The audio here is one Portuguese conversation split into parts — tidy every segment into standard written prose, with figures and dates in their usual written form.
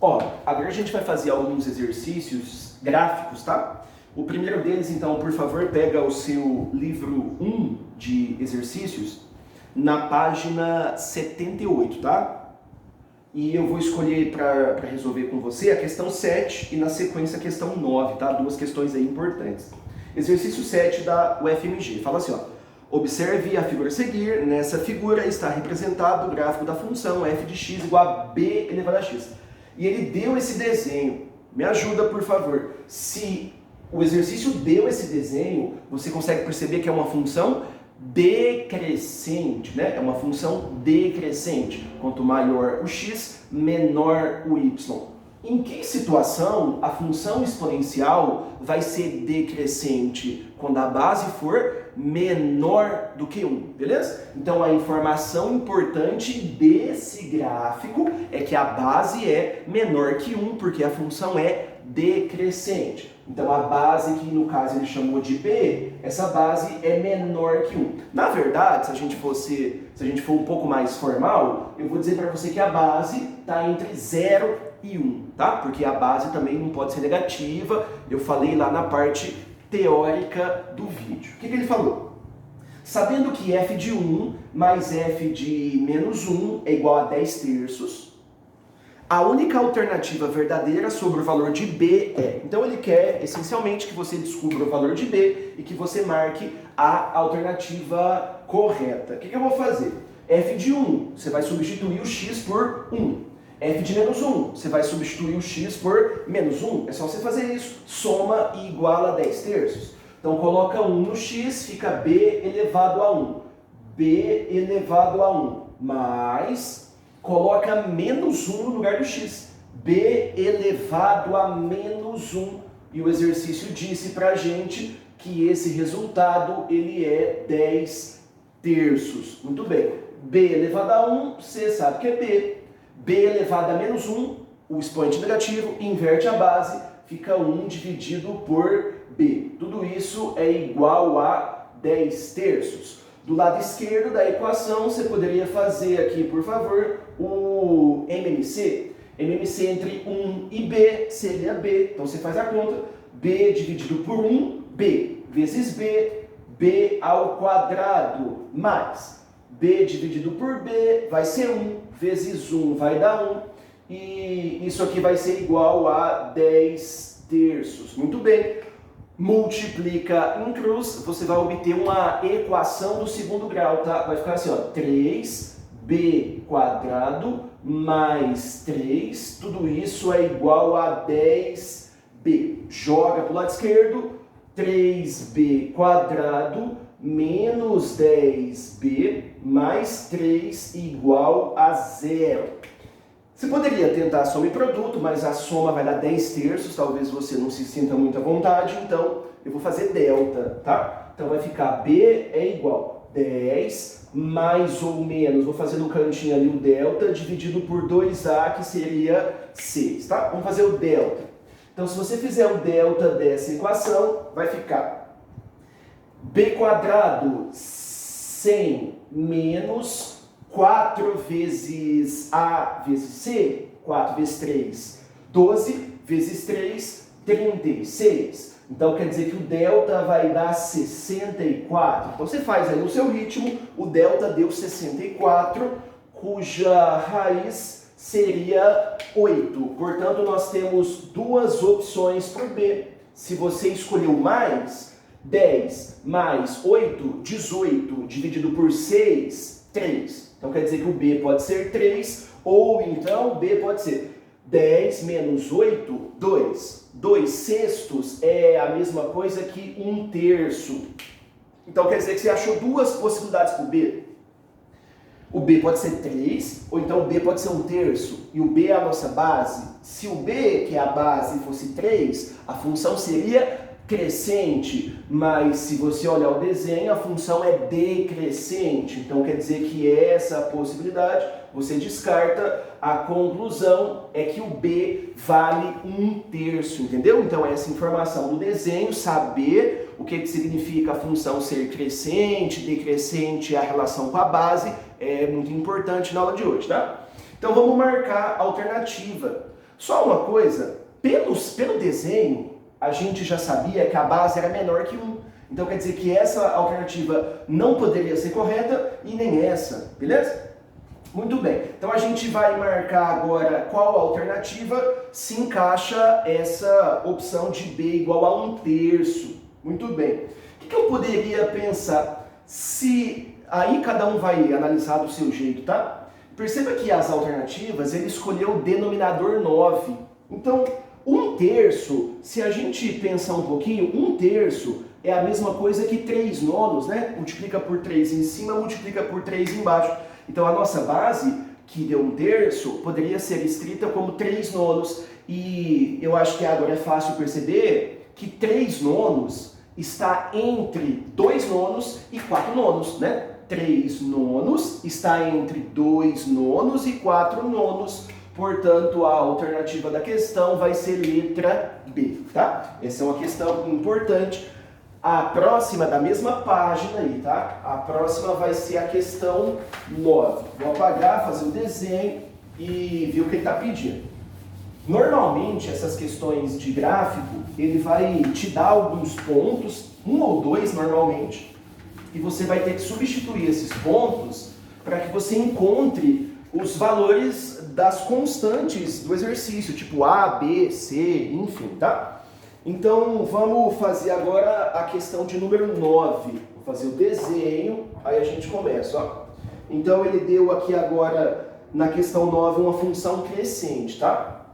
Ó, agora a gente vai fazer alguns exercícios gráficos, tá? O primeiro deles, então, por favor, pega o seu livro 1 de exercícios na página 78, tá? E eu vou escolher para resolver com você a questão 7 e na sequência a questão 9, tá? Duas questões aí importantes. Exercício 7 da UFMG. Fala assim, ó. Observe a figura a seguir. Nessa figura está representado o gráfico da função f de x igual a b elevado a x. E ele deu esse desenho. Me ajuda, por favor. Se o exercício deu esse desenho, você consegue perceber que é uma função decrescente, né? É uma função decrescente. Quanto maior o x, menor o y. Em que situação a função exponencial vai ser decrescente? Quando a base for menor do que 1, beleza? Então a informação importante desse gráfico é que a base é menor que 1, porque a função é decrescente. Então a base que no caso ele chamou de b, essa base é menor que 1. Na verdade, se a gente for um pouco mais formal, eu vou dizer para você que a base está entre 0 e 1, tá? Porque a base também não pode ser negativa. Eu falei lá na parte teórica do vídeo. O que ele falou? Sabendo que f de 1 mais f de menos 1 é igual a 10 terços, a única alternativa verdadeira sobre o valor de b é... Então ele quer, essencialmente, que você descubra o valor de b e que você marque a alternativa correta. O que eu vou fazer? F de 1, você vai substituir o x por 1. F de menos 1, você vai substituir o x por menos 1. É só você fazer isso. Soma e iguala a 10 terços. Então coloca 1 no x, fica b elevado a 1. b elevado a 1 mais... Coloca menos 1 no lugar do x. b elevado a menos 1. E o exercício disse pra gente que esse resultado ele é 10 terços. Muito bem. b elevado a 1, você sabe que é b. b elevado a menos 1, o expoente negativo, inverte a base, fica 1 dividido por b. Tudo isso é igual a 10 terços. Do lado esquerdo da equação, você poderia fazer aqui, por favor, o MMC. MMC entre 1 e b seria b. Então você faz a conta. b dividido por 1, b vezes b, b ao quadrado, mais b dividido por b vai ser 1, vezes 1 vai dar 1. E isso aqui vai ser igual a 10 terços. Muito bem. Multiplica em cruz, você vai obter uma equação do segundo grau, tá? Vai ficar assim, ó, 3b quadrado mais 3, tudo isso é igual a 10b. Joga para o lado esquerdo, 3b quadrado menos 10b mais 3 igual a 0. Você poderia tentar soma e produto, mas a soma vai dar 10 terços, talvez você não se sinta muito à vontade, então eu vou fazer delta, tá? Então vai ficar b é igual a 10 mais ou menos, vou fazer no cantinho ali o delta, dividido por 2a, que seria 6, tá? Vamos fazer o delta. Então se você fizer o delta dessa equação, vai ficar b quadrado 100 menos 4 vezes A vezes C, 4 vezes 3, 12, vezes 3, 36. Então quer dizer que o delta vai dar 64. Então você faz aí no seu ritmo, o delta deu 64, cuja raiz seria 8. Portanto, nós temos duas opções para o B. Se você escolheu mais, 10 mais 8, 18, dividido por 6, 3. Então quer dizer que o B pode ser 3, ou então o B pode ser 10 menos 8, 2. 2 sextos é a mesma coisa que 1 terço. Então quer dizer que você achou duas possibilidades para o B. O B pode ser 3, ou então o B pode ser 1 terço, e o B é a nossa base. Se o B, que é a base, fosse 3, a função seria crescente, mas se você olhar o desenho, a função é decrescente. Então quer dizer que essa possibilidade você descarta. A conclusão é que o B vale 1 terço, entendeu? Então essa informação do desenho, saber o que significa a função ser crescente, decrescente, a relação com a base, é muito importante na aula de hoje, tá? Então vamos marcar a alternativa. Só uma coisa, pelo desenho, a gente já sabia que a base era menor que 1. Então quer dizer que essa alternativa não poderia ser correta e nem essa, beleza? Muito bem, então a gente vai marcar agora qual alternativa se encaixa essa opção de B igual a 1/3. Muito bem. O que eu poderia pensar? Se aí cada um vai analisar do seu jeito, tá? Perceba que as alternativas, ele escolheu o denominador 9. Então, 1/3, se a gente pensar um pouquinho, 1/3 é a mesma coisa que 3/9, né? Multiplica por 3 em cima, multiplica por 3 embaixo. Então a nossa base, que deu 1/3, poderia ser escrita como 3/9. E eu acho que agora é fácil perceber que 3/9 está entre 2/9 e 4/9, né? 3/9 está entre 2/9 e 4/9. Portanto, a alternativa da questão vai ser letra B, tá? Essa é uma questão importante. A próxima da mesma página aí, tá? A próxima vai ser a questão 9. Vou apagar, fazer o desenho e ver o que ele está pedindo. Normalmente, essas questões de gráfico, ele vai te dar alguns pontos, 1 ou 2 normalmente, e você vai ter que substituir esses pontos para que você encontre os valores das constantes do exercício, tipo A, B, C, enfim, tá? Então, vamos fazer agora a questão de número 9. Vou fazer o desenho, aí a gente começa, ó. Então, ele deu aqui agora, na questão 9, uma função crescente, tá?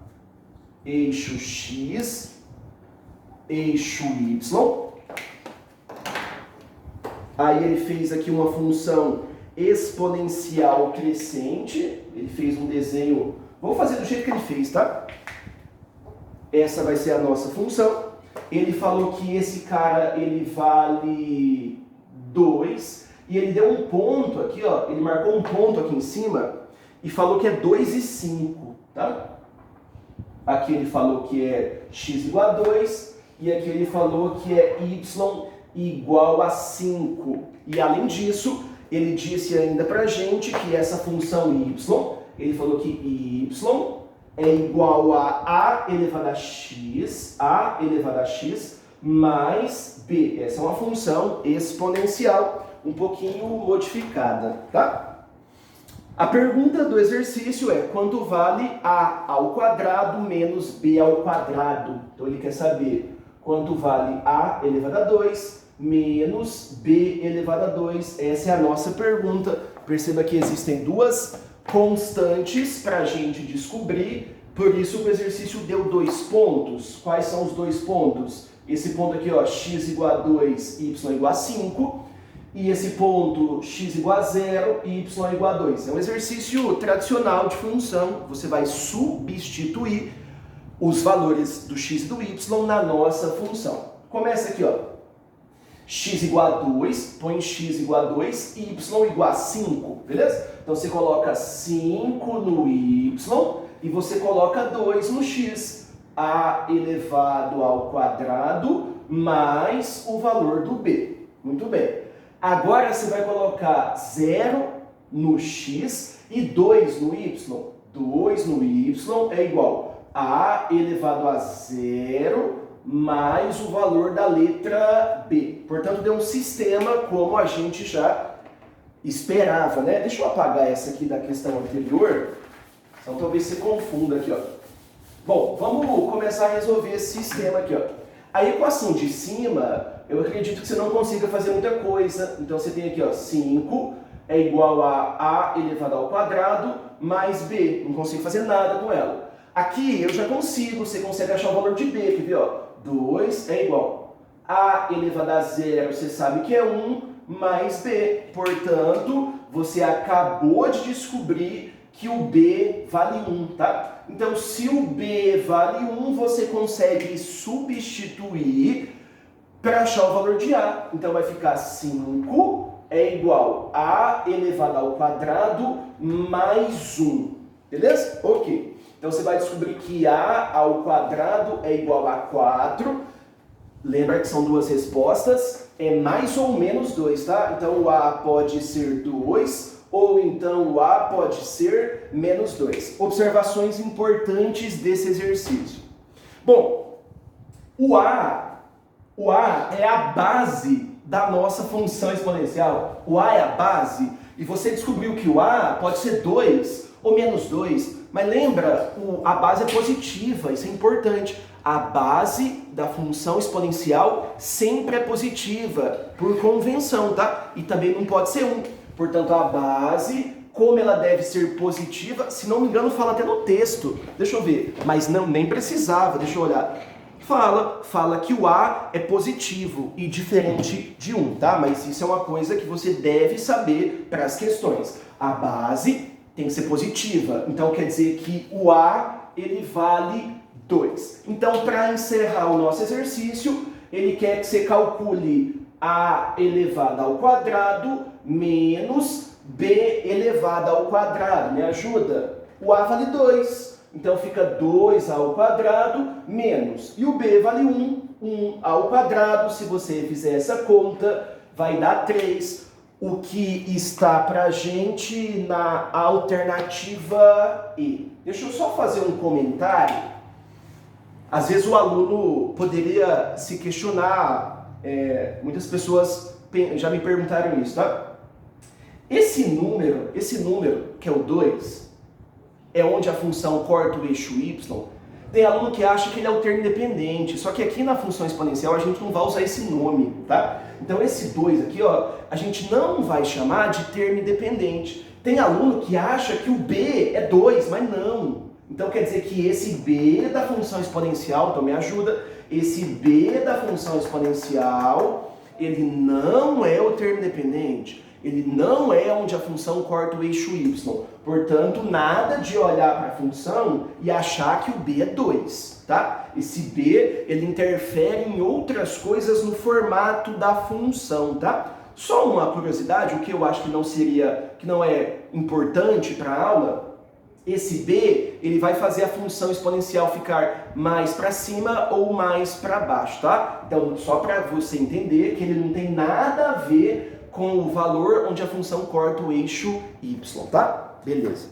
Eixo X, eixo Y. Aí ele fez aqui uma função exponencial crescente. Ele fez um desenho... Vou fazer do jeito que ele fez, tá? Essa vai ser a nossa função. Ele falou que esse cara, ele vale 2. E ele deu um ponto aqui, ó. Ele marcou um ponto aqui em cima e falou que é 2 e 5, tá? Aqui ele falou que é x igual a 2. E aqui ele falou que é y igual a 5. E além disso, ele disse ainda pra gente que essa função y, ele falou que y é igual a elevado a x mais b. Essa é uma função exponencial, um pouquinho modificada, tá? A pergunta do exercício é quanto vale a ao quadrado menos b ao quadrado? Então ele quer saber quanto vale a elevado a 2 menos b elevado a 2. Essa é a nossa pergunta. Perceba que existem duas constantes para a gente descobrir, por isso o exercício deu 2 pontos. Quais são os 2 pontos? Esse ponto aqui, ó, x igual a 2, y igual a 5, e esse ponto x igual a 0 e y igual a 2. É um exercício tradicional de função, você vai substituir os valores do x e do y na nossa função. Começa aqui, ó. X igual a 2, põe x igual a 2 e y igual a 5, beleza? Então você coloca 5 no y e você coloca 2 no x. A elevado ao quadrado mais o valor do b. Muito bem. Agora você vai colocar 0 no x e 2 no y. 2 no y é igual a elevado a 0 mais o valor da letra B. Portanto, deu um sistema como a gente já esperava, né? Deixa eu apagar essa aqui da questão anterior, então talvez você confunda aqui, ó. Bom, vamos começar a resolver esse sistema aqui, ó. A equação de cima, eu acredito que você não consiga fazer muita coisa. Então você tem aqui, ó, 5 é igual a elevado ao quadrado mais b. Não consigo fazer nada com ela. Aqui eu já consigo, você consegue achar o valor de b, quer ver, ó? 2 é igual a elevado a 0, você sabe que é 1, mais b. Portanto, você acabou de descobrir que o b vale 1, tá? Então, se o b vale 1, você consegue substituir para achar o valor de a. Então, vai ficar 5 é igual a elevado ao quadrado mais 1. Beleza? Ok. Então, você vai descobrir que a ao quadrado é igual a 4. Lembra que são duas respostas. É mais ou menos 2, tá? Então, o a pode ser 2 ou então o A pode ser menos 2. Observações importantes desse exercício. Bom, o A é a base da nossa função exponencial. O A é a base, e você descobriu que o A pode ser 2 ou menos 2, mas lembra, a base é positiva, isso é importante. A base da função exponencial sempre é positiva, por convenção, tá? E também não pode ser 1. Portanto, a base, como ela deve ser positiva, se não me engano, fala até no texto. Deixa eu ver, mas não, nem precisava, deixa eu olhar. Fala que o A é positivo e diferente de 1, tá? Mas isso é uma coisa que você deve saber para as questões. A base tem que ser positiva, então quer dizer que o A, ele vale 2. Então, para encerrar o nosso exercício, ele quer que você calcule A elevado ao quadrado menos B elevado ao quadrado. Me ajuda? O A vale 2. Então, fica 2 ao quadrado menos. E o B vale 1. 1 ao quadrado. Se você fizer essa conta, vai dar 3. O que está pra gente na alternativa E. Deixa eu só fazer um comentário. Às vezes o aluno poderia se questionar, muitas pessoas já me perguntaram isso, tá? Esse número que é o 2, é onde a função corta o eixo y. Tem aluno que acha que ele é o termo independente, só que aqui na função exponencial a gente não vai usar esse nome, tá? Então esse 2 aqui, ó, a gente não vai chamar de termo independente. Tem aluno que acha que o B é 2, mas não. Então quer dizer que esse B da função exponencial, então me ajuda, esse B da função exponencial, ele não é o termo independente, ele não é onde a função corta o eixo y. Portanto, nada de olhar para a função e achar que o B é 2, tá? Esse B, ele interfere em outras coisas no formato da função, tá? Só uma curiosidade, o que eu acho que não é importante para a aula. Esse B, ele vai fazer a função exponencial ficar mais para cima ou mais para baixo, tá? Então, só para você entender que ele não tem nada a ver com o valor onde a função corta o eixo y, tá? Beleza.